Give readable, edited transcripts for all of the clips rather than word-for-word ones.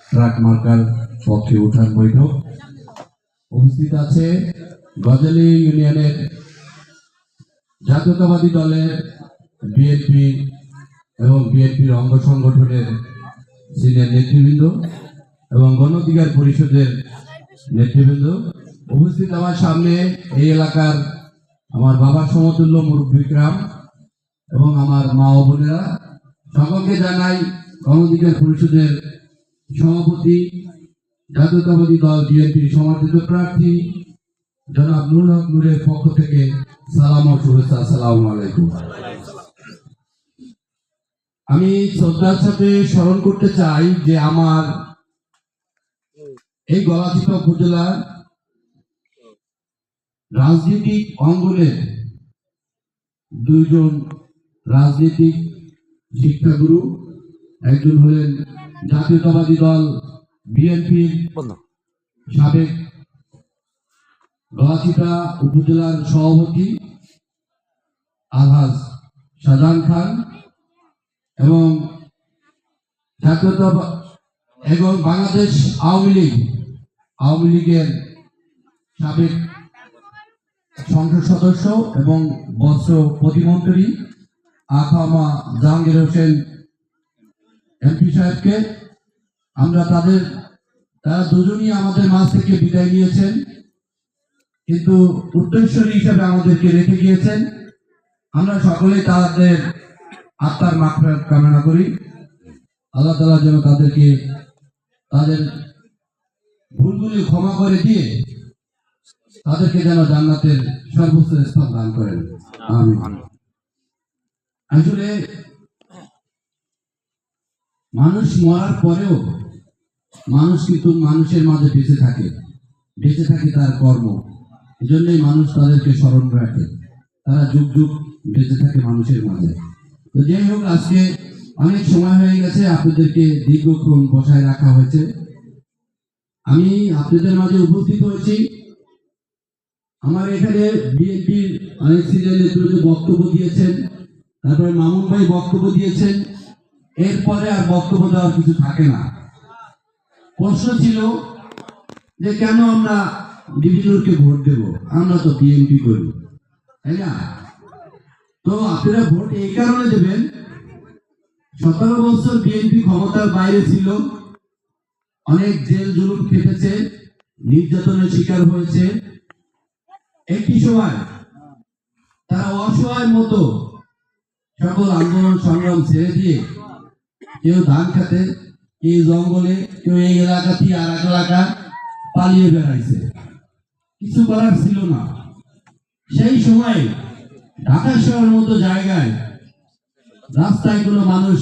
Truck marker পক্ষে উঠান বৈঠক উপস্থিত আছে গজালি ইউনিয়নের জাতীয়তাবাদী দলের বিএনপি এবং বিএনপির অঙ্গ সংগঠনের সিনিয়র নেতৃবৃন্দ এবং গণ অধিকার পরিষদের নেতৃবৃন্দ উপস্থিত। আমার সামনে এই এলাকার আমার বাবার সমতুল্য মুরব্বী গ্রাম এবং আমার মা ও বোনেরা, সকলকে জানাই গণ অধিকার পরিষদের সভাপতি জাতীয়তাবাদী দল বিএনপির সমর্থিত প্রার্থী জনাব নুরুল হক নূরের পক্ষ থেকে সালাম ও শুভেচ্ছা। আসসালামু আলাইকুম। আমি শ্রদ্ধার সাথে স্মরণ করতে চাই যে আমার এই গলাচিপা উপজেলার রাজনৈতিক অঙ্গনের দুইজন রাজনৈতিক শিক্ষাগুরু, একজন হলেন জাতীয়তাবাদী দল বিএনপির সাবেক গলাচিপা উপজেলার সভাপতি আলহাজ শাহজাহান খান এবং এবং বাংলাদেশ আওয়ামী লীগের সাবেক সংসদ সদস্য এবং বস্ত্র প্রতিমন্ত্রী আখামা জাহাঙ্গীর হোসেন এমপি সাহেবকে আমরা তারা দুজনই আমাদের মাঝ থেকে বিদায় নিয়েছেন, কিন্তু উত্তরস্বরী হিসাবে আমাদেরকে রেখে গিয়েছেন। আমরা সকলেই তাদের আত্মার মাগফিরাত কামনা করি। আল্লাহ তাআলা যেন তাদেরকে তাদের ভুলগুলি ক্ষমা করে দিয়ে তাদেরকে যেন জান্নাতের সর্বোচ্চ স্থান দান করেন। আমিন। আসলে মানুষ মরার পরেও মানুষ কিন্তু মানুষের মাঝে বেঁচে থাকে তার কর্ম। এজন্যই মানুষ তাদেরকে স্মরণ রাখে, তারা যুগ যুগ বেঁচে থাকে মানুষের মাঝে। তো যাই হোক, আজকে অনেক সময় হয়ে গেছে, আপনাদেরকে দীর্ঘক্ষণ বসায় রাখা হয়েছে। আমি আপনাদের মাঝে উপস্থিত হয়েছি। আমার এখানে বিএনপির অনেক সিনিয়র নেতৃত্ব বক্তব্য দিয়েছেন, তারপরে মামুন ভাই বক্তব্য দিয়েছেন, এরপরে আর বক্তব্য দেওয়ার কিছু থাকে না। প্রশ্ন ছিল যে কেন আমরা ডিভিজনকে ভোট দেব, আমরা তো বিএনপি করি, তাই না? তো আপনারা ভোট এই কারণে দেবেন, 17 বছর বিএনপি ক্ষমতার বাইরে ছিল, অনেক জেল জুলুম খেটেছে, নির্যাতনের শিকার হয়েছে। একটি সময় তারা অসহায় মতো সকল আন্দোলন সংগ্রাম ছেড়ে দিয়ে কেউ ধান খেতে, কেউ জঙ্গলে, কেউ এই এলাকা থেকে আর এক এলাকা পালিয়ে বেড়াইছে, কিছু করার ছিল না। সেই সময় ঢাকা শহরের মতো জায়গায় রাস্তায় কোনো মানুষ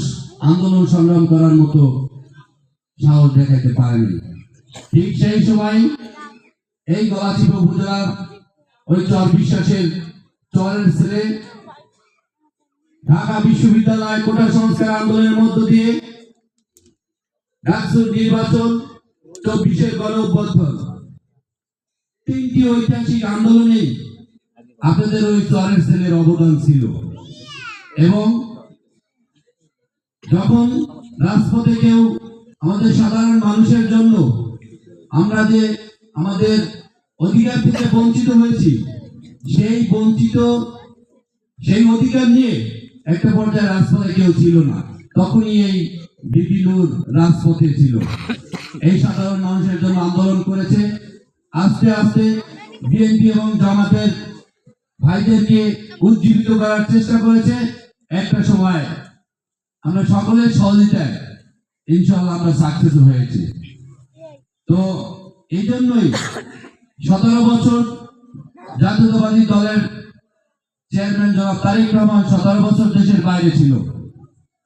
আন্দোলন সংগ্রাম করার মতো সাহস দেখাতে পারেনি। ঠিক সেই সময় এই গলাচিপা উপজেলার ওই চর বিশ্বাসের চরের ছেলে ঢাকা বিশ্ববিদ্যালয় কোটা সংস্কার আন্দোলনের মধ্য দিয়ে ডাকসুর নির্বাচন, 24-এর গণ অভ্যুত্থান, 3টি ঐতিহাসিক আন্দোলনে আপনাদের ওই চরের ছেলের অবদান ছিল। এবং যখন রাজপথে কেউ আমাদের সাধারণ মানুষের জন্য আমরা যে আমাদের অধিকার থেকে বঞ্চিত হয়েছি, সেই অধিকার নিয়ে একটা পর্যায়ে রাজপথে কেউ ছিল না, তখনই এই বিপিনুর রাজপথে ছিল, এই সাধারণ মানুষের জন্য আন্দোলন করেছে। আস্তে আস্তে বিএনপি এবং জামাতের ভাইদেরকে উজ্জীবিত করার চেষ্টা করেছে। একটা সময় আমরা সকলের সহযোগিতায় ইনশাআল্লাহ আমরা সাকসেস হয়েছি। তো এই জন্যই 17 বছর জাতীয়তাবাদী দলের চেয়ারম্যান জনাব তারেক রহমান 17 বছর দেশের বাইরে ছিল,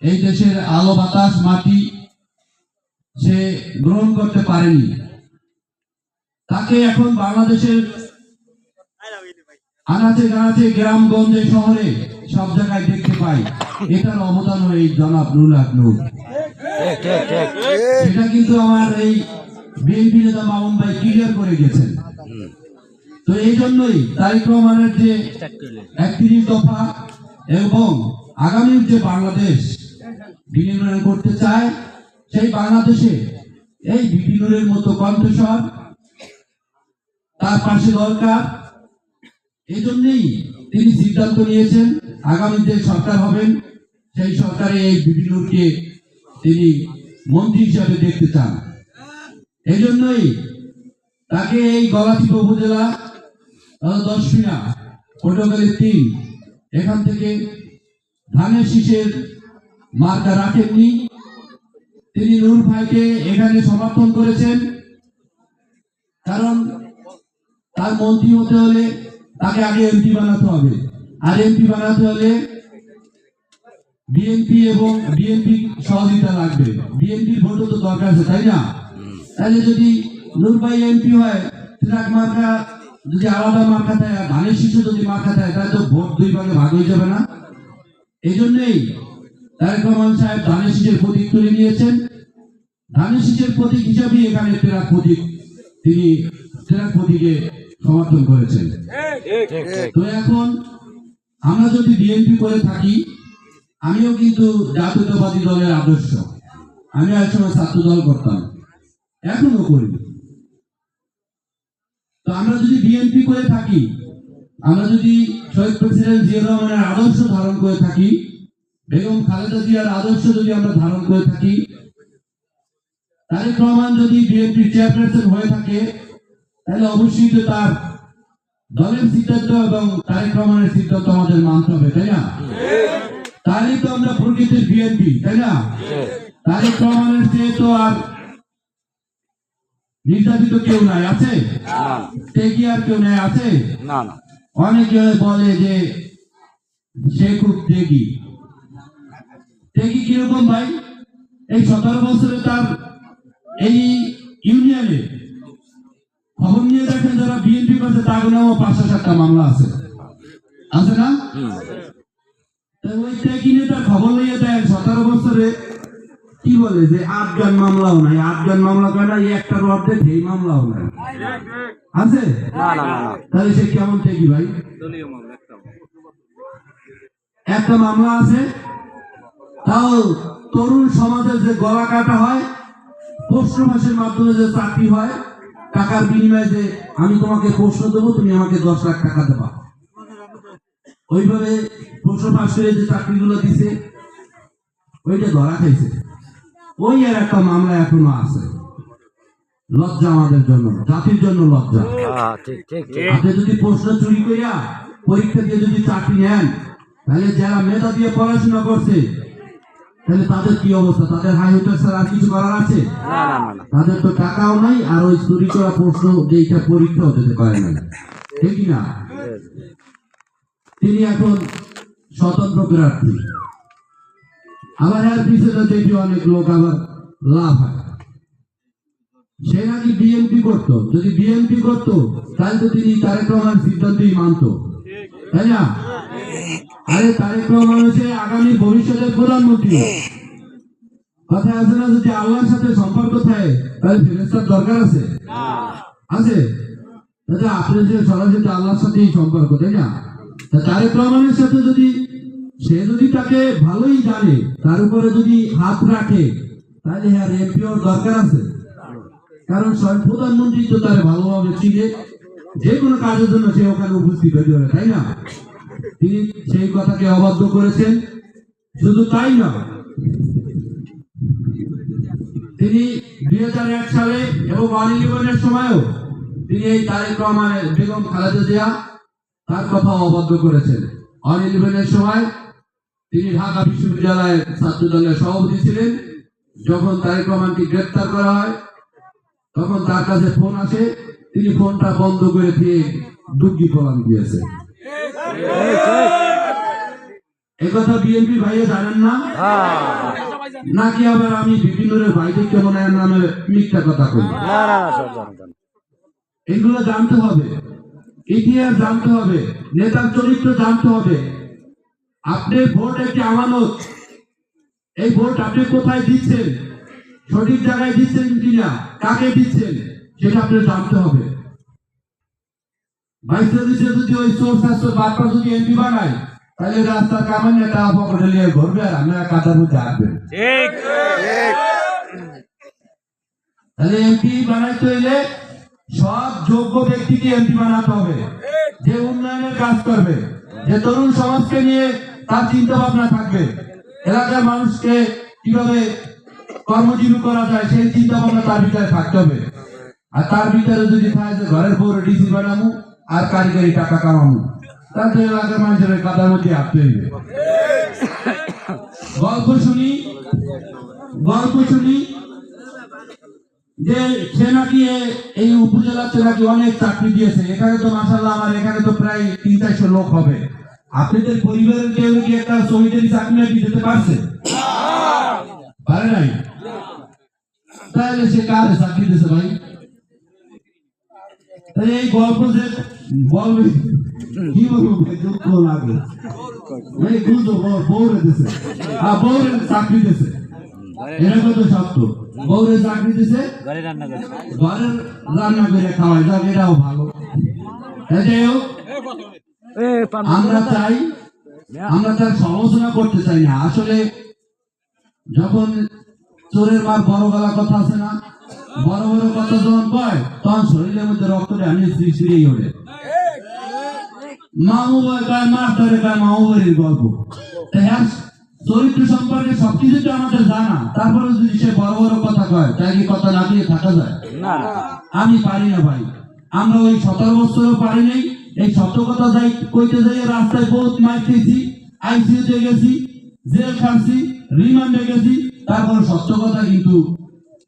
এই দেশের আলো বাতাস মাটি সে গ্রহণ করতে পারেনি। তাকে এখন বাংলাদেশের আনাচে গানাচে গ্রামগঞ্জে শহরে সব জায়গায় দেখতে পাই। এটার অবদান এই জনাব নুরুল হক নূর। এটা কিন্তু আমার এই বিএনপি নেতা মামুন ভাই ক্লিয়ার করে গেছেন। তো এই জন্যই তারেক রহমানের যে 31 দফা এবং আগামীর যে বাংলাদেশ বিনির্মাণ করতে চায়, সেই বাংলাদেশে এই বিপি নুরের মতো কণ্ঠস্বর তার পাশে দরকার। এই জন্যই তিনি সিদ্ধান্ত নিয়েছেন আগামী যে সরকার হবেন সেই সরকারে এই বিপি নুরকে তিনি মন্ত্রী হিসাবে দেখতে চান। এই জন্যই তাকে এই গলাচিপা উপজেলা 10 পটুয়াখালী 3 এখান থেকে ধানের শীষের মার্কা রাখেননি। তিনি নূর ভাইকে এখানে সমর্থন করেছেন, কারণ তার মন্ত্রী হতে হলে তাকে আগে এমপি বানাতে হবে, আর এমপি বানাতে হলে বিএনপি এবং বিএনপি সহযোগিতা লাগবে। বিএনপির ভোটও তো দরকার আছে, তাই না? তাহলে যদি নূর ভাই এমপি হয়, ট্রাক মার্কা যদি আলাদা মার্কা থাকে, ধানের শীষে যদি মার্কা থাকে, তাহলে তো ভোট 2 ভাগে ভাগ হয়ে যাবে না? এই জন্যই তারেক রহমান সাহেব ধানের শীষের প্রতীক তুলে নিয়েছেন। ধানের শীষের প্রতীক হিসাবে এখানে ট্রাক প্রতীক, তিনি ট্রাক প্রতীকে সমর্থন করেছেন। তো এখন আমরা যদি বিএনপি করে থাকি, আমিও কিন্তু জাতীয়তাবাদী দলের আদর্শ, আমি একসময় ছাত্র দল করতাম, এখনো করি। তো আমরা যদি বিএনপি করে থাকি, আমরা যদি শহীদ প্রেসিডেন্ট জিয়া রহমানের আদর্শ ধারণ করে থাকি, বেগম খালেদা জিয়ার আদর্শ যদি আমরা ধারণ করে থাকি, তারেক রহমান যদি বিএনপি চেয়ারপারসন হয়ে থাকে, তাহলে অবশ্যই তো তার দলের সিদ্ধান্ত এবং তারেক রহমানের সিদ্ধান্ত আমাদের মানতে হবে, তাই না? তাহলেই তো আমরা প্রকৃতির বিএনপি, তাই না? তারেক রহমানের চেয়ে তো আর নির্যাতিত কেউ নাই, আছে? টেকি আর কেউ নাই, আছে? অনেকে বলে যে সে খুব টেকি। টেকি কিরকম ভাই? এই 17 বছরে তার এই ইউনিয়নে খবর নিয়ে দেখেন, যারা বিএনপি করছে তার নামও 5-7টা মামলা আছে, আছে না? ওই টেকি নেতার খবর নিয়ে দেয় 17 বছরে কি বলে যে 8 গান মামলাও নাই, 8 গান মামলা করে না, একটার অর্ধেক এই মামলাও নাই, আছে? তাহলে সে কেমন টেকি ভাই? একটা মামলা আছে, তাও তরুণ সমাজের যে গলা কাটা হয়, প্রশ্ন ফাঁসের মাধ্যমে যে চাকরি হয়, টাকার বিনিময়ে যে আমি তোমাকে প্রশ্ন দেবো, তুমি আমাকে 10 লাখ টাকা দেবা, ওইভাবে প্রশ্ন ফাঁস করে যে চাকরিগুলো দিছে, ওইটা ধরা খাইছে। ওই আর একটা মামলা এখনো আছে। লজ্জা আমাদের জন্য, জাতির জন্য লজ্জা। আপনি যদি প্রশ্ন চুরি করিয়া পরীক্ষা দিয়ে যদি চাকরি নেন, তাহলে যারা মেধা দিয়ে পড়াশোনা করছে, তাহলে তাদের কি অবস্থা? তাদের হাই হোটেল ছাড়া আর কিছু করার আছে? তাদের তো টাকাও নাই, আর ওই চুরি করা প্রশ্ন যেটা পরীক্ষাও দিতে পারে না, ঠিক না? তিনি এখন স্বতন্ত্র প্রার্থী। আবার এর পিছনে দেখি অনেক লোক আবার লাভ হয়, সে নাকি বিএনপি করতো। যদি বিএনপি করতো তাহলে তো তিনি তারেক রহমানের সিদ্ধান্তই মানতো, তাই না? আরে তারেক রহমান হচ্ছে আগামী ভবিষ্যতের প্রধানমন্ত্রী। কথা আছে না, যদি আল্লাহর সাথে সম্পর্ক থাকে তাহলে ফেরেশতার দরকার আছে? আছে? আপনার যে সরাসরি আল্লাহর সাথেই সম্পর্ক, তাই না? তারেক রহমানের সাথে যদি সে যদি তাকে ভালোই জানে, তার উপরে যদি হাত রাখে, তাহলে হ্যাঁ এমপিওর দরকার আছে, কারণ স্বয়ং প্রধানমন্ত্রী তো তার ভালোভাবে চিনে, যে কোনো কাজের জন্য সে ওখানে উপস্থিত হতে পারে, তাই না? তিনি সেই কথাকে অবাধ্য করেছেন। শুধু তাই না, তিনি 2001 সালে এবং 1-11 সময়ও তিনি এই তারেক রহমানের বেগম খালেদা জিয়া তার কথা অবাধ্য করেছেন। 1-11 সময় তিনি ঢাকা বিশ্ববিদ্যালয়ের ছাত্র দলের সভাপতি ছিলেন। যখন তারেক রহমানকে গ্রেফতার করা হয়, তখন তার কাছে ফোন আসে, তিনি ফোনটা বন্ধ করে দিয়ে দুর্গি প্রমাণ দিয়েছে। একথা বিএনপি ভাইয়া জানেন না, নাকি আবার আমি বিভিন্ন ভাইদের কেমন নামে মিথ্যা কথা করি? এগুলো জানতে হবে, ইতিহাস জানতে হবে, নেতার চরিত্র জানতে হবে। আপনি ভোট একটি আমানত, এই ভোট আপনি কোথায় দিচ্ছেন, সঠিক জায়গায় দিচ্ছেন কিনা, কাকে দিচ্ছেন, সেটা আপনি জানতে হবে। যদি ওই সোর্স আসতো বারবার যদি এমপি বানায়, তাহলে রাস্তার কামান নেতা পকেটে নিয়ে ঘুরবে আর আমরা কাতার মধ্যে আসবেন। তাহলে এমপি বানাইতে হইলে সব যোগ্য ব্যক্তিকে এমপি বানাতে হবে, যে উন্নয়নের কাজ করবে, যে তরুণ সমাজকে নিয়ে তার চিন্তা ভাবনা থাকবে, এলাকার মানুষকে কিভাবে কর্মজীবী করা যায় সেই চিন্তা ভাবনা তার ভিতরে থাকতে হবে। আর তার ভিতরে যদি থাকে যে ঘরের পরে ডিসি বানাবো আর কারিগরি টাকা কামাবো, তাহলে এলাকার মানুষের কাদার মধ্যে আসতে হইবে। গল্প শুনি যে সে নাকি এই উপজেলাতে নাকি অনেক চাকরি দিয়েছে। এখানে তো মাশাআল্লাহ আমার এখানে তো প্রায় 300-400 লোক হবে। আপনাদের পরিবারের কেউ কি একটা সমিতির চাকরি নাকি দিতে পারছে? পারে নাই। তাহলে সে কারে চাকরি দিয়েছে ভাই? তাহলে এই গল্প যে বলবে কি বলবো, দুঃখ লাগে। এই গুজব বউরে দিছে, আর বউরে চাকরি দিয়েছে, এরকম তো সত্য। বউরে চাকরি দিছে, ঘরের রান্না করে খাওয়াই, যাক এটাও ভালো। আমরা তার সমালোচনা করতে চাই না। আসলে যখন চোরের মার বড় গলা কথা আছে না, বড় বড় কথা যখন কয় তখন শরীরের মধ্যে রক্তটা আমি সৃষ্টিই ওঠে। মাহবুবের গায়ে মাছ ধরে গায়ে মাহবুবের গল্প, চরিত্র সম্পর্কে সবকিছু তো আমাদের জানা, তারপরে যদি সে বড় বড় কথা কয় তাই কি কথা না দিয়ে থাকা যায়? আমি পারি না ভাই। আমরা ওই 17 বছরও পারি নাই। এই সত্য কথা যাই কইতে যাই রাস্তায় বহুত মার খেয়েছি, আইসিইউতে গেছি, জেল খাচ্ছি, রিমান্ডে গেছি, তারপর সত্য কথা কিন্তু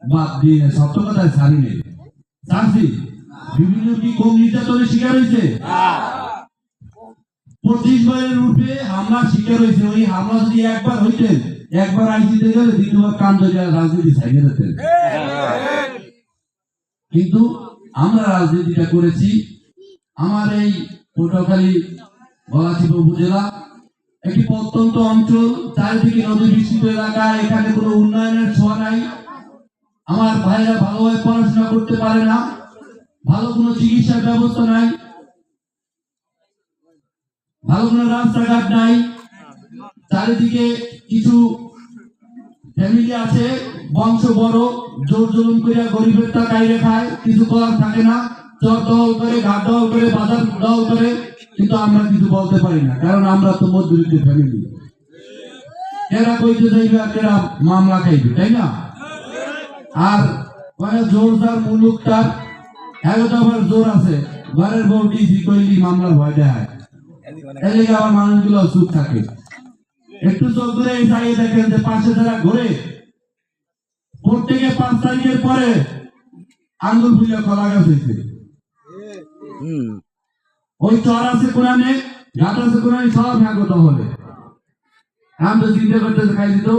বাদ দিয়ে সত্য কথায় ছাড়ি নেই। ছাড়ছি বিভিন্ন কি কম নির্যাতনের শিকার হয়েছে? 25 বারের রূপে হামলা শিকার হয়েছে। ওই হামলা যদি একবার হইতেন, একবার আইসিতে গেলে দ্বিতীয়বার কান ধরে রাজনীতি ছাইড়ে দিতেন। কিন্তু আমরা রাজনীতিটা করেছি। আমার এই পটুয়াখালী গলাচিপা উপজেলা একটি প্রত্যন্ত অঞ্চল, চারিদিকে নদী বিস্তৃত এলাকা, এখানে কোনো উন্নয়নের ছোঁয়া নাই। আমার ভাইরা ভালোভাবে পড়াশোনা করতে পারে না, ভালো কোনো চিকিৎসার ব্যবস্থা নাই, ভালো কোনো রাস্তাঘাট নাই। চারিদিকে কিছু ফ্যামিলি আছে বংশ বড়, জোর জুলুম করে গরিবের টাকা খাইয়ে খায়, কিছু করার থাকে না, চর দল করে, ঘাট দল করে, বাজার দল করে, কিন্তু আমরা কিছু বলতে পারি না, কারণ আমরা তো মধ্যবিত্ত ফ্যামিলি। এরা কইতে যাইবে আর এরা মামলা খাইবে, তাই না? আর জোরদার মুলুক তার এগারোটাবার জোর আছে, ঘরের বউ ডিসি কইলি মামলার ভয় দেয়, এদিকে আবার মানুষগুলো চুপ থাকে। একটু চোখ ধরে চাইয়ে দেখেন যে পাশে যারা ঘুরে প্রত্যেকে 5 তারিখের পরে আঙ্গুল ফুলে কলা গাছ হয়েছে। ওই চর আছে কোরআনে, ঘাট আছে কোরআনে, সব ভাগত হলে আমি তো চিন্তা করতে খাই দিত।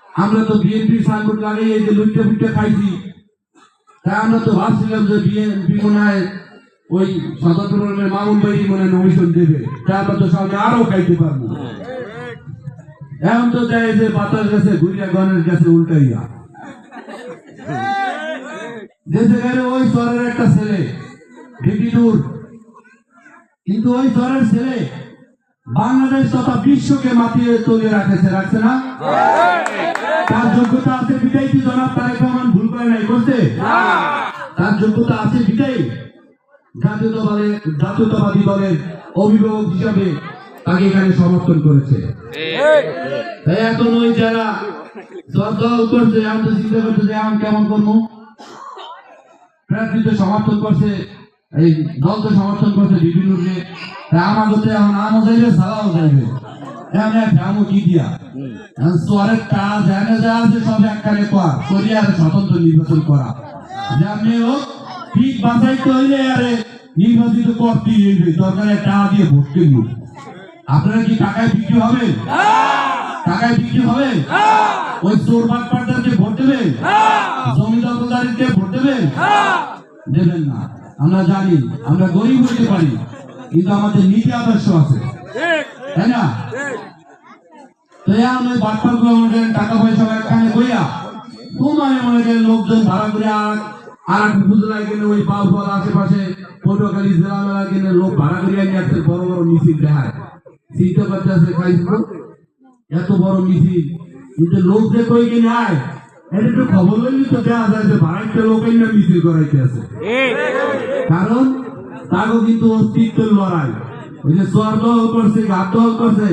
আমরা তো বিএনপি সার্কুট লাগিয়ে এই যে লুটে ফুটে খাইছি, তাই আমরা তো ভাবছিলাম যে বিএনপি মনে হয় ওই সদর প্রণামের মামুন ভাই মনে নমিশন দেবে, তাই আমরা তো সামনে আরো খাইতে পারবো। এখন তো দেয় যে বাতাস গেছে ঘুরিয়া গণের গেছে উল্টাইয়া। দেশে গেলে ওই চরের একটা ছেলে ডিগ্রি দূর, কিন্তু ওই চরের ছেলে বাংলাদেশ তথা বিশ্বকে মাতিয়ে তুলে রাখছে না? তার যোগ্যতা আছে বিদায় কি জনাব তারেক রহমান ভুল করে নাই করছে? তার যোগ্যতা আছে বিদায় জাতীয়তাবাদী দলের অভিভাবক হিসাবে তাকে এখানে সমর্থন করেছে। তাই এখন ওই যারা দল করছে, আমি তো চিন্তা করছে যে এখন কেমন করবো, প্রার্থীতে সমর্থন করছে, এই দলকে সমর্থন করছে বিভিন্ন, আমার করতে এখন আমও যাইবে, সারাও যাইবে, আমও কি দিয়া চরের কাজ এনে যা আছে সব একখানে করিয়া স্বতন্ত্র নির্বাচন করা, যে আপনি পিঠ বাঁচাইতে হইলে আরে নির্বাচিত করতেই হইবে, দরকারে টাকা দিয়ে ভোট কিনবো। আপনারা কি টাকায় বিক্রি হবেন? টাকায় বিক্রি হবেন? ওই চোর বাটপারদেরকে ভোট দেবেন? জমি দখলদারকে ভোট দেবেন? দেবেন না। আমরা জানি আমরা গরিব হইতে পারি, কিন্তু আমাদের নীতি আদর্শ আছে, তাই না? ওই বাটপার গুলো আমাদের টাকা পয়সা একখানে বইয়া তোমার মনে করেন লোকজন ভাড়া করে আর উপজেলায় গেলে ওই বাউফল আশেপাশে পটুয়াখালী জেলা মেলা গেলে লোক ভাড়া করিয়া নিয়ে আসছে, বড় বড় মিছিল দেখায়, চিন্তা করতে আছে খাইছিল এত বড় মিছিল, কিন্তু লোক যে কই কিনে আয় এটা একটু খবর হইলে তো দেওয়া যায় যে ভারতের লোকের না মিছিল করাইতে আছে, কারণ তাকে কিন্তু অস্তিত্বের লড়াই। ওই যে সোয়ার দল করছে, ঘাট দল করছে,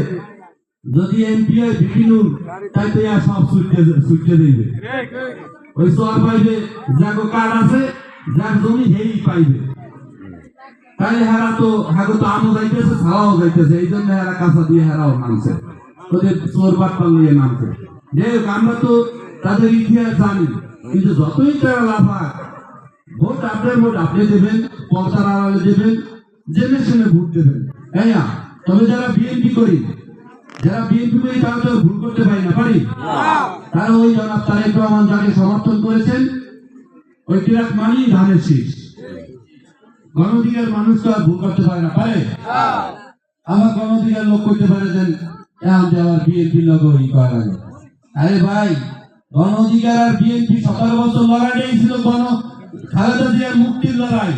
যদি এমপি হয় বিপিনুর তাই তো ইয়া সব ছুটতে দিবে। ওই সোয়ার পাইবে, যার কার্ড আছে, যার জমি হেই পাইবে। তাই হেরা তো হাগো তো আমও যাইতেছে, ছাড়াও যাইতেছে, এই জন্য হেরা কাঁচা দিয়ে হেরাও নামছে, ওদের চোর বাটপাল নিয়ে নামছে। যাই হোক, আমরা তো তাদের ইতিহাস জানি, কিন্তু যতই তারা লাফাক, ভোট আপনার ভোট আপনি দেবেন, পর্দার আড়ালে দেবেন, জেনে শুনে ভোট দেবেন, তাই না? তবে যারা বিএনপি করি, যারা বিএনপি করি তারা তো ভুল করতে পারি না, পারি? তারা ওই জনাব তারেক রহমান যাকে সমর্থন করেছেন, ওই ট্রাক মানেই ধানের শীষ। গণঅধিকার মানুষ তো আর ভুল করতে পারে না, পারে? আমার গণঅধিকার লোক করতে পারে দেন এখন যে আবার বিএনপি লোক ওই করা লাগে। আরে ভাই, গণঅধিকার আর বিএনপি 17 বছর লড়াই ছিল খালেদা জিয়ার মুক্তির লড়াই।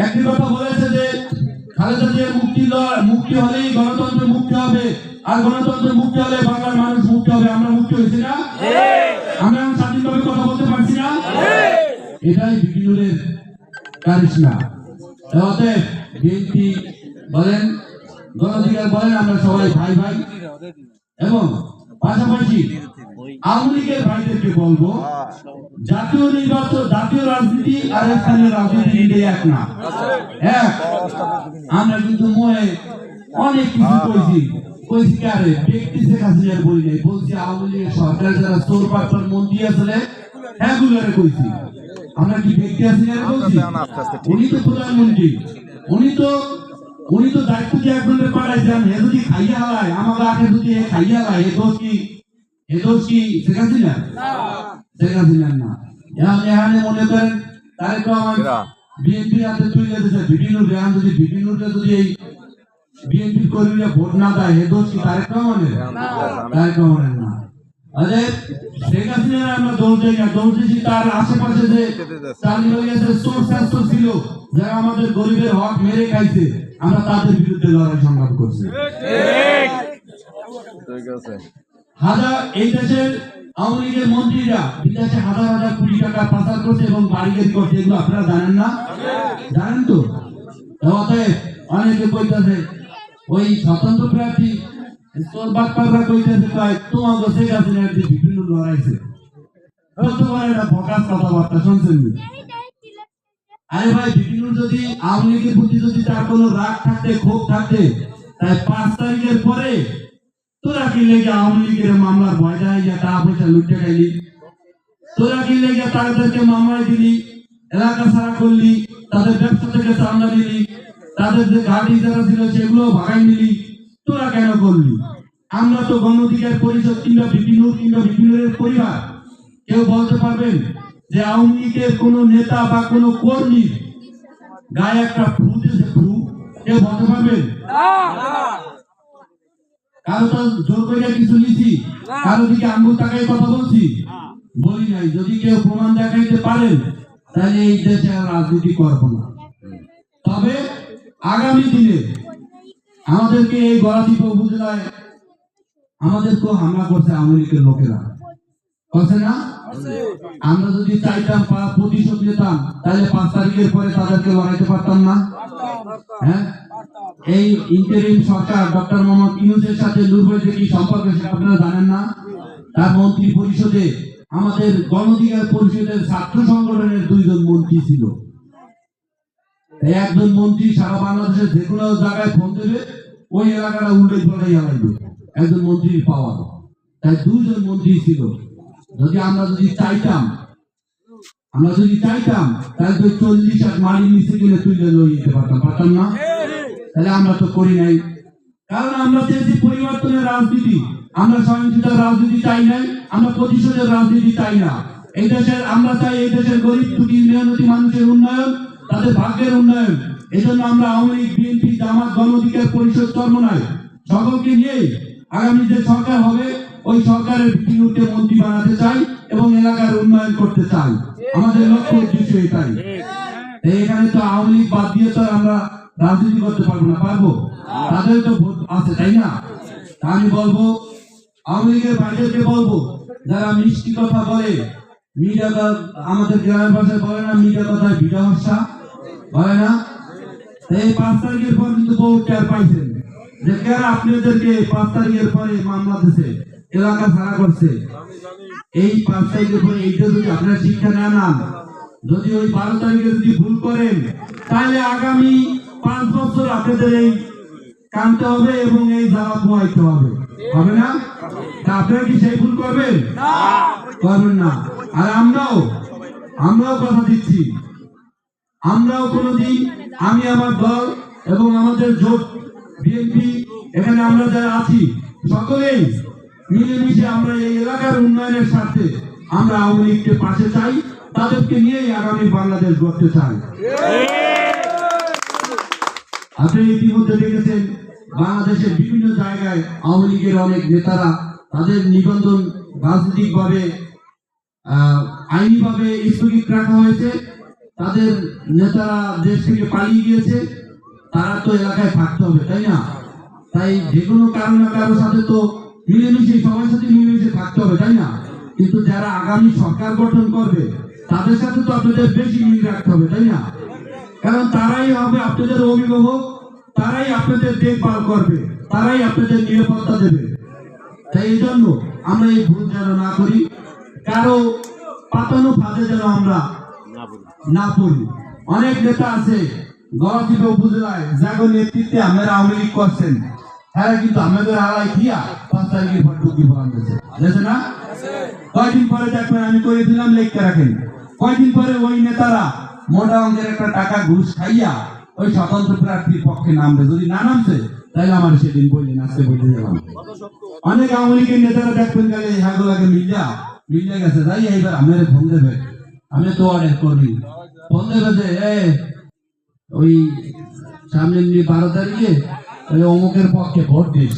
একটি কথা বলেছে যে খালেদা জিয়ার মুক্তি হলেই গণতন্ত্রের মুক্তি হবে, আর গণতন্ত্রের মুক্তি হলে বাংলার মানুষ মুক্তি হবে। আমরা মুক্তি হয়েছি না? আমরা স্বাধীনভাবে কথা বলতে পারছি না? এটাই বিপিনুরের কারিশমা। অতএব বিএনপি বলেন, গণঅধিকার বলেন, আমরা সবাই ভাই ভাই। এবং পাশাপাশি আওয়ামী লীগের ভাইদেরকে বলবো, জাতীয় নির্বাচন, জাতীয় রাজনীতি আর স্থানীয় রাজনীতি এক না, এক। আমরা কিন্তু মনে অনেক কিছু কইছি কারে ব্যক্তি শেখ হাসিনার বলি নাই, বলছি আওয়ামী লীগের সরকার যারা চোর পাটপার মন্ত্রী আসলে হ্যাঁগুলারে কইছি। আমরা কি ব্যক্তি হাসিনার বলছি? উনি তো প্রধানমন্ত্রী, উনি তো দায়িত্ব দিয়ে একজনের পাঠাইছেন। হে যদি খাইয়া হালায়, আমার আগে যদি খাইয়া হালায়, এ দোষ কি শেখ হাসিনা? শেখ হাসিনার না। এখানে মনে করেন তারেক রহমান বিএনপির হাতে তুলে দিয়েছে বিপিনুর রেহান, যদি বিপিনুরকে যদি এই বিএনপির কর্মীরা ভোট না দেয়, এ দোষ কি তারেক রহমানের? তারেক রহমানের না। আরে শেখ হাসিনার আমরা দোষ দেই না, দোষ দিচ্ছি তার আশেপাশে যে চাকরি হয়ে গেছে, চোর শাস্ত্র ছিল, যারা আমাদের গরিবের হক মেরে খাইছে, আমরা তাদের বিরুদ্ধে লড়াই সংগ্রাম করছি। এই দেশের আওয়ামী লীগের মন্ত্রীরা বিদেশে হাজার হাজার কোটি টাকা পাচার করছে এবং বাড়িগাড়ি করছে, এগুলো আপনারা জানেন না? জানেন তো? অতএব অনেকে কইতেছে ওই স্বতন্ত্র প্রার্থী চোর বাটপাররা কইতেছে তোমাকে শেখ হাসিনার যে বিভিন্ন লড়াইছে, কতবার এটা ভকাস কথাবার্তা শুনছেন? আরে ভাই, বিভিন্ন যদি আওয়ামী লীগের প্রতি যদি তার কোনো রাগ থাকতে, ক্ষোভ থাকতে, তাই 5 তারিখের পরে তোরা কি লেগে আওয়ামী লীগের মামলার ভয় দেয়, টাকা পয়সা লুটে খাইলি? তোরা কি লেগে তাদেরকে মামলায় দিলি, এলাকা ছাড়া করলি, তাদের ব্যবসা থেকে চান্দা দিলি, তাদের যে গাড়ি যারা ছিল সেগুলো ভাগাই নিলি? তোরা কেন করলি? আমরা তো গণঅধিকার পরিষদ কিংবা বিপিনুরের পরিবার কেউ বলতে পারবেন যে আওয়ামী লীগের কোন নেতা বা কোন কর্মী গায়ে একটা ফু দিয়েছে? ফু কেউ বলতে পারবেন? কারো তো জোর করে কিছু লিখি, কারো দিকে আঙ্গুল তাকাই কথা বলছি? বলি নাই। যদি কেউ প্রমাণ দেখাইতে পারেন তাহলে এই দেশে আর রাজনীতি করব না। তবে আগামী দিনে আমাদেরকে এই গলাচিপা উপজেলায় আমাদেরকেও হামলা করছে আওয়ামী লীগের লোকেরা, করছে না? আমরা যদি চাইতাম প্রতিশোধ নিতাম, তাহলে 5 তারিখের পরে তাদেরকে লড়াইতে পারতাম না? হ্যাঁ, এই ইন্টারিম সরকার ডক্টর মোহাম্মদ ইউনূসের সাথে নূরবাইদের কি সম্পর্ক সেটা আপনারা জানেন না? তার মন্ত্রী পরিষদে আমাদের গণঅধিকার পরিষদের ছাত্র সংগঠনের 2 জন মন্ত্রী ছিল। একজন মন্ত্রী সারা বাংলাদেশের যে কোনো জায়গায় ফোন দেবে, ওই এলাকাটা উল্টে পাল্টাই হারাইবে, একজন মন্ত্রীর পাওয়ার। তাই 2 জন মন্ত্রী ছিল। আমরা যদি চাইতাম তাহলে তো 40 আর মারি নিচে গেলে তুলে লই যেতে পারতাম না? তাহলে আমরা তো করি নাই, কারণ আমরা চেয়েছি পরিবর্তনের রাজনীতি। আমরা সহিংসতার রাজনীতি চাই নাই, আমরা প্রতিশোধের রাজনীতি চাই না। এই দেশের আমরা চাই এই দেশের গরিব দুঃখী মেহনতি মানুষের উন্নয়ন, তাদের ভাগ্যের উন্নয়ন। এই জন্য আমরা আওয়ামী লীগ, বিএনপি, জামাত, গণঅধিকার পরিষদ, চরমনাই সকলকে নিয়ে আগামী যে সরকার হবে ওই সরকারের বিপিনুরকে মন্ত্রী বানাতে চাই এবং এলাকার উন্নয়ন করতে চাই। আমাদের লক্ষ্য উদ্দেশ্য এটাই। এখানে তো আওয়ামী লীগ বাদ দিয়ে তো আমরা রাজনীতি করতে পারবো না? পারবো? তাদের তো ভোট আছে, তাই না? আমি বলবো আওয়ামী লীগের ভাইদেরকে বলবো, যারা মিষ্টি কথা বলে, মিঠা কথা, আমাদের গ্রামের ভাষায় বলে না মিঠা কথায় ভিটা হর্ষা বলে না। এই 5 তারিখের পর কিন্তু বহু টের পাইছেন যে কারা আপনাদেরকে 5 তারিখের পরে মামলা দিছে, এলাকা ছাড়া করছে। এই 5 তারিখের পরে এইটা যদি আপনারা শিক্ষা না নেন, যদি ওই 12 তারিখে যদি ভুল করেন, তাহলে আগামী 5 বছর আপনাদের এই কানতে হবে এবং এই জ্বালা পোহাইতে হবে, হবে না? তা আপনারা কি সেই ভুল করবেন? করবেন না। আর আমরাও কথা দিচ্ছি, আমরাও কোনোদিন, আমি আমার দল এবং আমাদের জোট বিএনপি, এখানে আমরা যারা আছি সকলেই মিলেমিশে আমরা এই এলাকার উন্নয়নের স্বার্থে আমরা আওয়ামী লীগকে পাশে চাই, তাদেরকে নিয়েই আগামী বাংলাদেশ গড়তে চাই। আপনি ইতিমধ্যে দেখেছেন বাংলাদেশের বিভিন্ন জায়গায় আওয়ামী লীগের অনেক নেতারা তাদের নিবন্ধন রাজনৈতিকভাবে আইনিভাবে স্থগিত রাখা হয়েছে। তাদের নেতারা দেশ থেকে পালিয়ে গিয়েছে, তারা তো এলাকায় থাকতে হবে, তাই না? তাই যে কোনো কারো না কারোর সাথে তো মিলেমিশে, সবার সাথে মিলেমিশে থাকতে হবে, তাই না? কিন্তু যারা আগামী সরকার গঠন করবে তাদের সাথে তো আপনাদের বেশি মিল রাখতে হবে, তাই না? কারণ তারাই হবে আপনাদের অভিভাবক, তারাই আপনাদের দেখভাল করবে, তারাই আপনাদের নিরাপত্তা দেবে। তাই এই জন্য আমরা এই ভুল যেন না করি, কারো পাতানো ফাঁদে যেন আমরা না পড়ি। অনেক নেতা আছে গলাচিপা উপজেলায় যাগো নেতৃত্বে আপনারা আওয়ামী লীগ করছেন, হ্যাঁ, কিন্তু আমাদের আড়াই দিয়া 5 তারিখের পর টুকি বলান গেছে না? কয়দিন পরে দেখবেন আমি করে দিলাম, লেখতে রাখেন। কয়দিন পরে ওই নেতারা মোটা অঙ্কের একটা টাকা ঘুষ খাইয়া ওই স্বতন্ত্র প্রার্থীর পক্ষে নামবে। যদি না নামছে তাহলে আমার সেদিন বললেন, আজকে বলতে গেলাম। অনেক আওয়ামী লীগের নেতারা দেখবেন গেলে হাগুলাকে মিলিয়া গেছে, তাই এইবার আমাদের ফোন দেবে, আমি তো অর্ডার করি, ফোন দেবে যে ওই সামনে 12 তারিখে ওই অমুকের পক্ষে ভোট দিস।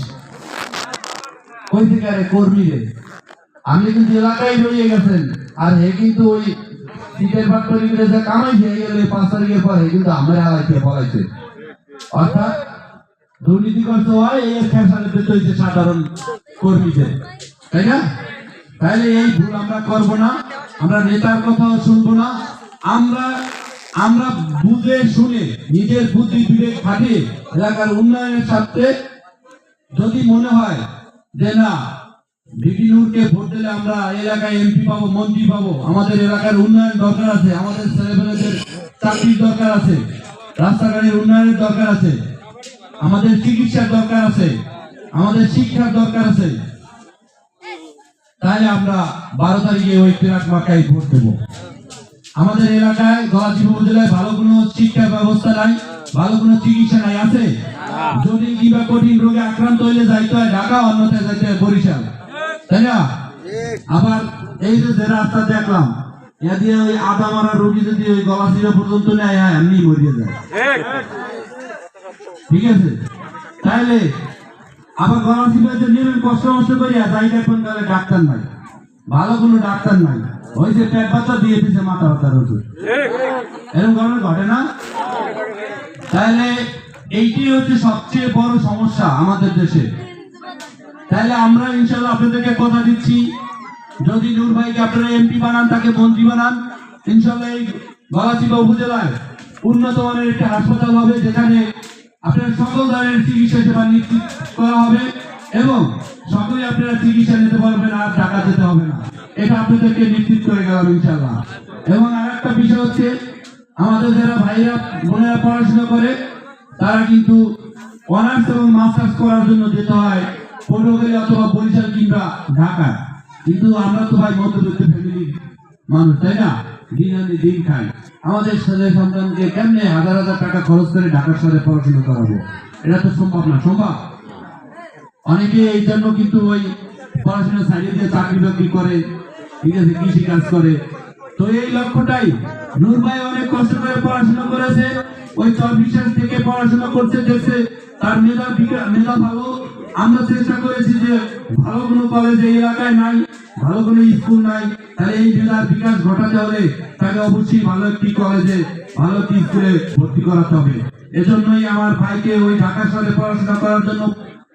কই থেকে আরে কর্মী রে, আপনি কিন্তু এলাকায় রয়ে গেছেন, আর হে কিন্তু ওই সিটের ফ্যাক্টরি করে যা কামাইছে এই গেলে 5 তারিখের পরে কিন্তু আমরা হারাইতে পড়াইছে। অর্থাৎ দুর্নীতি করতে হয় এই খেসারিতে তৈরি সাধারণ কর্মীদের, তাই না? তাহলে এই ভুল আমরা করবো না, আমরা নেতার কথাও শুনবো না। আমরা বুঝে শুনে নিজের বুদ্ধি বিবেক খাটিয়ে এলাকার উন্নয়নের স্বার্থে যদি মনে হয় যে না ভিপি নূরকে ভোট দিলে আমরা এলাকায় এমপি পাবো, মন্ত্রী পাবো, আমাদের এলাকার উন্নয়ন দরকার আছে, আমাদের ছেলেমেয়েদের চাকরির দরকার আছে, রাস্তাঘাটের উন্নয়নের দরকার আছে, আমাদের চিকিৎসার দরকার আছে, আমাদের শিক্ষার দরকার আছে, তাহলে আমরা 12 তারিখে ওই পিরাট মার্কায় ভোট দেবো। আমাদের এলাকায় গলাচিপা উপজেলায় ভালো কোনো শিক্ষা ব্যবস্থা নাই, ভালো কোনো চিকিৎসা নাই, আছে? যদি কিংবা কঠিন রোগে আক্রান্ত হইলে যাইতে হয় ঢাকা, অন্যথায় যাইতে হয় বরিশাল, তাই না? আবার এই যে রাস্তা দেখলাম, এ দিয়ে ওই আদা মারা রোগী যদি ওই গলাচিপা পর্যন্ত নেয়, হ্যাঁ এমনি মরিয়ে যায়, ঠিক আছে? তাইলে আবার গলাচিপা যে নেবেন কষ্ট করিয়া যাই দেখবেন, তাহলে ডাক্তার নাই, ভালো কোনো ডাক্তার নাই, ওই যে পেট ব্যথা দিয়ে দিচ্ছে মাথা ব্যথার ওষুধ, এরকম ধরনের ঘটে না? তাহলে এইটি হচ্ছে সবচেয়ে বড় সমস্যা আমাদের দেশে। তাহলে আমরা ইনশাআল্লাহ আপনাদেরকে কথা দিচ্ছি, যদি নূর ভাইকে আপনারা এমপি বানান, তাকে মন্ত্রী বানান, ইনশাআল্লাহ এই গলাচিপা উপজেলায় উন্নত মানের একটি হাসপাতাল হবে, যেখানে আপনার সকল ধরনের চিকিৎসা সেবা নিশ্চিত করা হবে এবং সকলে আপনারা চিকিৎসা নিতে পারবেন, আর টাকা দিতে হবে না, এটা আপনাদেরকে নিশ্চিত করে গেলাম ইনশাআল্লাহ। এবং আরেকটা বিষয় হচ্ছে, আমাদের যারা ভাইরা বোনেরা পড়াশোনা করে তারা কিন্তু অনার্স এবং মাস্টার্স করার জন্য যেতে হয় পটুয়াখালী অথবা বরিশাল কিংবা ঢাকা, কিন্তু আমরা তো ভাই মধ্যবিত্ত ফ্যামিলির মানুষ, তাই না? দিন আনি দিন খাই, আমাদের ছেলে সন্তানকে কেমনে হাজার হাজার টাকা খরচ করে ঢাকার শহরে পড়াশোনা করাবো? এটা তো সম্ভব না। সম্ভব? অনেকে এই জন্য কিন্তু ওই পড়াশোনা ছাড়িয়ে দিয়ে চাকরি বাকরি করে, ঠিক আছে, কৃষি কাজ করে। তো এই লক্ষ্যটাই, নূর ভাই অনেক কষ্ট করে পড়াশোনা করেছে, ওই 24 থেকে পড়াশোনা করছে, দেখছে তার মেধা ভালো। আমরা চেষ্টা করেছি যে ভালো কোনো কলেজ এই এলাকায় নাই, ভালো কোনো স্কুল নাই, তাহলে এই মেধার বিকাশ ঘটাতে হলে তাকে অবশ্যই ভালো একটি কলেজে, ভালো একটি স্কুলে ভর্তি করাতে হবে। এজন্যই আমার ভাইকে ওই ঢাকা শহরে পড়াশোনা করার জন্য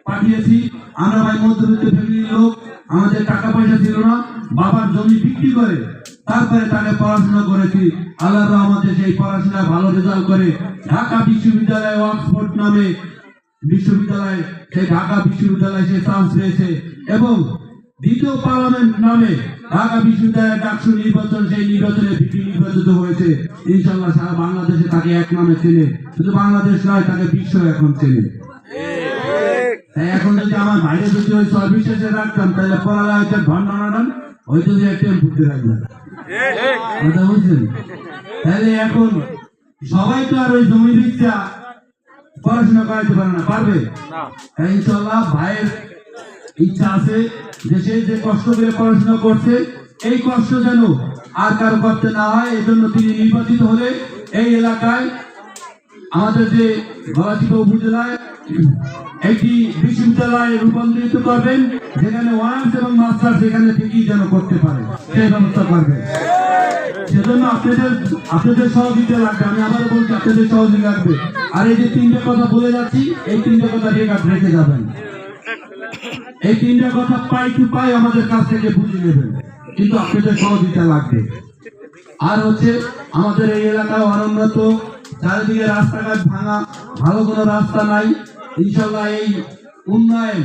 পাঠিয়েছি। আমরা ভাই মধ্যবিত্ত ফ্যামিলির লোক, আমাদের টাকা পয়সা ছিল না, বাবার জমি বিক্রি করে তারপরে তাকে পড়াশোনা করেছি। আল্লাহর রহমতে সেই পড়াশোনা ভালো রেজাল্ট করে ঢাকা বিশ্ববিদ্যালয়, অক্সফোর্ড নামে বিশ্ববিদ্যালয়, সেই ঢাকা বিশ্ববিদ্যালয়ে সে চান্স পেয়েছে এবং দ্বিতীয় পার্লামেন্ট নামে ঢাকা বিশ্ববিদ্যালয়ের ডাকসু নির্বাচন, সেই নির্বাচনে বিপি নির্বাচিত হয়েছে। ইনশাল্লাহ সারা বাংলাদেশে তাকে এক নামে চেনে, শুধু বাংলাদেশ নয়, তাকে বিশ্ব এখন চেনে। তাই এখন যদি আমার বাইরে যদি ওই সর্বিশেষে রাখতাম তাহলে পড়ালেখা ঘন নানান হয়তো যে একটা বুঝতে রাখলাম, কথা বুঝছেন? তাহলে এখন সবাই তো আর ওই জমির ইচ্ছা পড়াশোনা করাইতে পারে না, পারবে? তাই ইনশাল্লাহ ভাইয়ের ইচ্ছা আছে যে সে যে কষ্ট করে পড়াশোনা করছে এই কষ্ট যেন আর কারো করতে না হয়, এই জন্য তিনি নির্বাচিত হলে এই এলাকায় আমাদের যে গলাচিপা উপজেলায় একটি বিশ্ববিদ্যালয় রূপান্তরিত করবেন, যেখানে অনার্স এবং মাস্টার্স এখানে থেকেই যেন করতে পারে সেই ব্যবস্থা করবেন। সেজন্য আপনাদের সহযোগিতা লাগবে, আমি আবারও বলছি আপনাদের সহযোগিতা লাগবে। আর এই যে তিনটে কথা বলে যাচ্ছি, এই তিনটে কথা রেখে যাবেন। এই তিনটে কথা পাই টু পাই আমাদের কাছ থেকে বুঝে নেবেন, কিন্তু আপনাদের সহযোগিতা লাগবে। আর হচ্ছে আমাদের এই এলাকায় অনুন্নত, চারিদিকে রাস্তাঘাট ভাঙা, ভালো কোনো রাস্তা নাই। ইনশাল্লাহ এই উন্নয়ন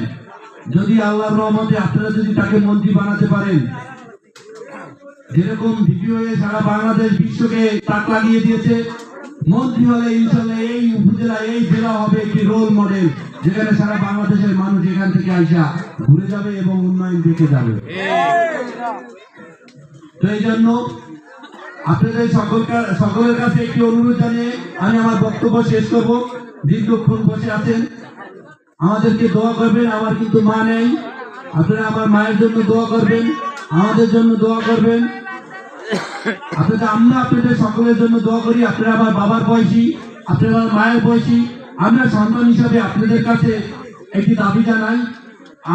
যদি আল্লাহর রহমতে আপনারা যদি তাকে মন্ত্রী বানাতে পারেন, যেরকম ভিডিও সারা বাংলাদেশ বিশ্বকে তাক লাগিয়ে দিয়েছে, মন্ত্রী হলে ইনশাল্লাহ এই উপজেলা, এই জেলা হবে একটি রোল মডেল, যেখানে সারা বাংলাদেশের মানুষ এখান থেকে আইসা ঘুরে যাবে এবং উন্নয়ন দেখে যাবে। তো এই জন্য আপনাদের সকলের কাছে একটি অনুরোধ জানিয়ে আমি আমার বক্তব্য শেষ করব। দীর্ঘক্ষণ বসে আছেন, আমাদেরকে দোয়া করবেন। আমার কিন্তু মা নেই, আপনারা আমার মায়ের জন্য দোয়া করবেন, আমাদের জন্য দোয়া করবেন। আমরা আপনাদের সকলের জন্য দোয়া করি। আপনারা আমার বাবার বয়সী, আপনারা আমার মায়ের বয়সী, আমরা সন্তান হিসাবে আপনাদের কাছে একটি দাবি জানাই,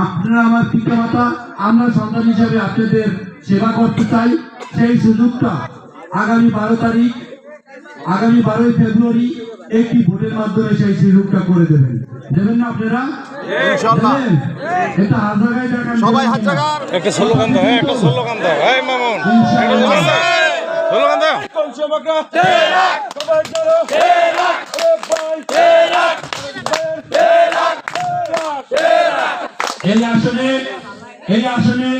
আপনারা আমার পিতা মাতা, আমরা সন্তান হিসাবে আপনাদের সেবা করতে চাই। সেই সুযোগটা আগামী 12 তারিখ, আগামী 12ই ফেব্রুয়ারি একটি ভোটের মাধ্যমে সেই সুযোগটা করে দেবেন না আপনারা? এটা হাত জায়গায় দেখান, সবাই হাত জায়গা, একটা স্লোগান দাও, একটা স্লোগান দাও, এই মামুন স্লোগান দাও। এই আসনে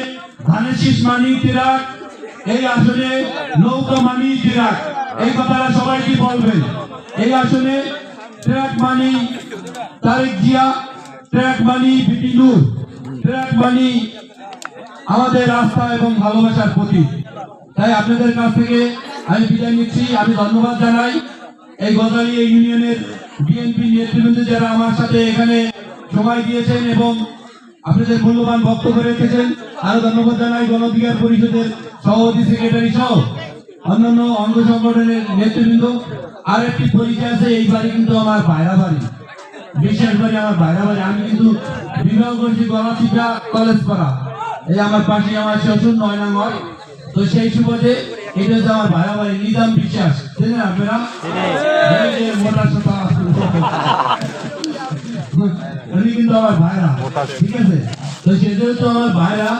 ধানের শীষ মানি তিরাক, এই আসনে নৌকা মানি তিরাক, এই কথাটা সবাই কি বলবেন? এই আসনে ট্রাক মানি তারেক জিয়া, ট্রাক মানি বিপি নূর, ট্রাক মানি আমাদের আস্থা এবং ভালোবাসার প্রতীক। তাই আপনাদের কাছ থেকে আমি বিদায় নিচ্ছি। আমি ধন্যবাদ জানাই এই গজারিয়া ইউনিয়নের বিএনপি নেতৃবৃন্দ যারা আমার সাথে এখানে সময় দিয়েছেন এবং আপনাদের মূল্যবান বক্তব্য রেখেছেন। আরো ধন্যবাদ জানাই গণ অধিকার পরিষদের সভাপতি, সেক্রেটারি সহ অন্যান্য অঙ্গ সংগঠনের নেতৃবৃন্দ। আর একটি পরিচয় আছে, এই বাড়ি কিন্তু আমার ভাইরা বাড়ি, বিশেষ বাড়ি আমার ভাইরা বাড়ি। আমি কিন্তু বিবাহ করছি গলাচিপা কলেজ পাড়া, এই আমার পাশে আমার শ্বশুর নয়নাঙ্গল। তো সেই সুবাদে এটা হচ্ছে আমার ভাইরা বাড়ি, নিজাম বিশ্বাস, চেনেন আপনারা? মোটা সোটা উনি কিন্তু আমার ভাইরা, ঠিক আছে? তো সেহেতু আমার ভাইরা,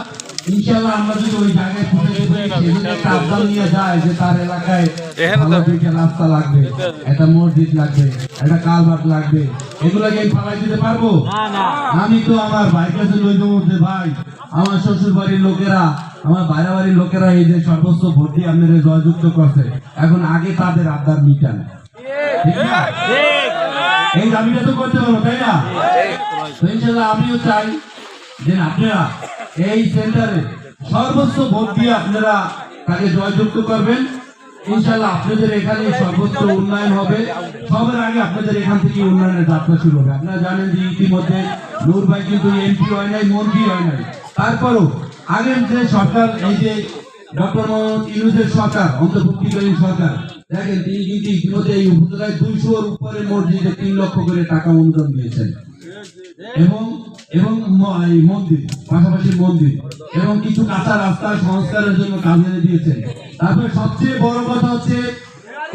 ইনশাআল্লাহ আমরা যদি ওই জায়গায় পৌঁছাতে পারি, সেজন্য একটা আবদার নিয়ে যায় যে তার এলাকায় রাস্তা লাগবে, একটা মসজিদ লাগবে, একটা কালভার্ট লাগবে, এগুলোকে ফালাই দিতে পারবো? আমি তো আমার ভাইয়ের কাছে লই দেবো যে ভাই, আমার শ্বশুর বাড়ির লোকেরা, আমার ভাইরা বাড়ির লোকেরা এই যে সর্বোচ্চ ভোট দিয়ে আপনাদের জয়যুক্ত করছে, এখন আগে তাদের আবদার মিটান, ঠিক না? এই দাবিটা তো করতে পারবো, তাই না? ইনশাআল্লাহ আমিও চাই যে আপনারা এই সেন্টারে সর্বোচ্চ ভোট দিয়ে আপনারা তাকে জয়যুক্ত করবেন। ইনশাআল্লাহ আপনাদের এখানে সর্বোচ্চ উন্নয়ন হবে। সবার আগে আপনাদের এখান থেকে উন্নয়নের যাত্রা শুরু হবে। আপনারা জানেন যে ইতিমধ্যে নূর ভাই কিন্তু এমপি হয় নাই, মন্ত্রী হয় নাই, তারপরও আগের যে সরকার, এই যে ডক্টর মোহাম্মদ ইউনূসের সরকার, অন্তর্বর্তীকালীন সরকার, দেখেন তিনি কিন্তু ইতিমধ্যে এই উপজেলায় 200-র উপরে মসজিদে 3 লক্ষ করে টাকা অনুদান দিয়েছেন এবং মন্দির, পাশাপাশি মন্দির এবং কিছু কাঁচা রাস্তা সংস্কারের জন্য কাজ এনে দিয়েছেন। তারপরে সবচেয়ে বড় কথা হচ্ছে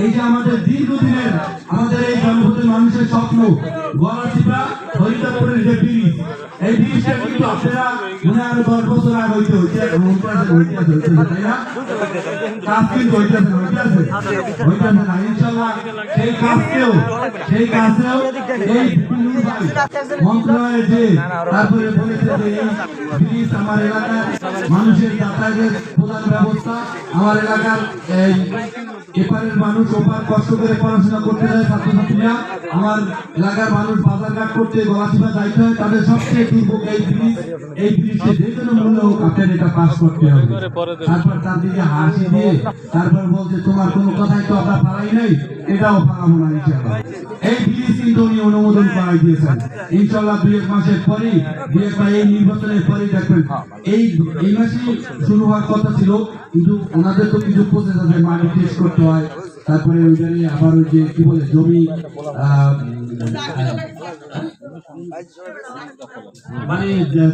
এই যে আমাদের দীর্ঘদিনের আমাদের এই জনপদের মানুষের স্বপ্ন গলাচিপা হরিদাপুরের যে ব্রিজ, এই ব্রিজটা কিন্তু আপনারা মনে আরো 10 বছর আগে হইতে তাই না? কাজ কিন্তু হইতেছে না ইনশাআল্লাহ। সেই কাজকেও এই মন্ত্রণালয়ের যে তারপরে বলেছে যে এই ব্রিজ আমার এলাকার মানুষের যাতায়াতের প্রধান ব্যবস্থা। আমার এলাকার এই এপারের মানুষ ওপার কষ্ট করে পড়াশোনা করতে যায়, ছাত্রছাত্রীরা আমার এলাকার মানুষ বাজারঘাট করতে গলাচিপা যাইতে হয়, তাদের সবচেয়ে দুর্ভোগ এই ব্রিজ। এই ব্রিজে যে কোনো মূল্য হোক আপনার এটা পাস করতে হবে। তারপর তার দিকে হাসি দিয়ে তারপর বলছে তোমার কোনো কথাই তো আমরা পারাই নাই, এটাও পারাবো না ইনশাআল্লাহ। এই ব্রিজ কিন্তু উনি অনুমোদন করাই দিয়েছেন ইনশাআল্লাহ। 2-1 মাসের পরেই এই নির্বাচনের পরেই দেখবেন এই মাসেই শুরু হওয়ার কথা ছিল, কিন্তু ওনাদের তো কিছু প্রসেস আছে, মাটি টেস্ট করতে হয়, তারপরে ওইখানে আবার ওই যে কি বলে জমি মানে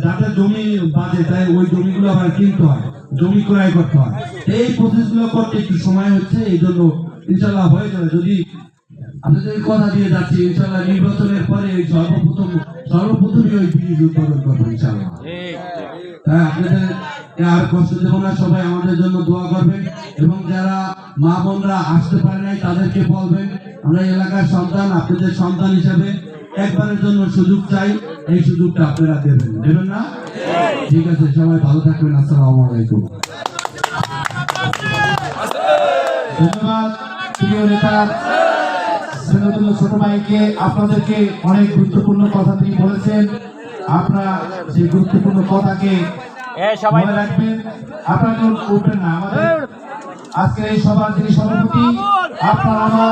যাদের জমি বাজে তাই ওই জমিগুলো আবার কিনতে হয়, জমি ক্রয় করতে হয়। এই প্রসেস গুলো করতে একটু সময় হচ্ছে, এই জন্য ইনশাল্লাহ হয়ে যাবে। যদি আপনাদের কথা দিয়ে যাচ্ছি ইনশাল্লাহ নির্বাচনের পরে সর্বপ্রথমই ওই ব্রিজ উদ্বোধন করবো ইনশাল্লাহ। তাই আপনাদের আর কষ্ট দেব না, সবাই আমাদের জন্য দোয়া করবেন এবং যারা মা বোনরা আসতে পারে নাই তাদেরকে বলবেন আমরা এলাকার সন্তান, আপনাদের সন্তান হিসেবে একবারের জন্য সুযোগ চাই, এই সুযোগটা আপনারা দেবেন না? ঠিক আছে, সবাই ভালো থাকবেন। আসসালামু আলাইকুম। ধন্যবাদ প্রিয় নেতা ছোট ভাইকে। আপনাদেরকে অনেক গুরুত্বপূর্ণ কথা তিনি বলেছেন, আপনারা সেই গুরুত্বপূর্ণ কথাকে মনে রাখবেন। আপনারা উঠবেন না, আমাদের আজকের এই সভার যিনি সভাপতি আপনারা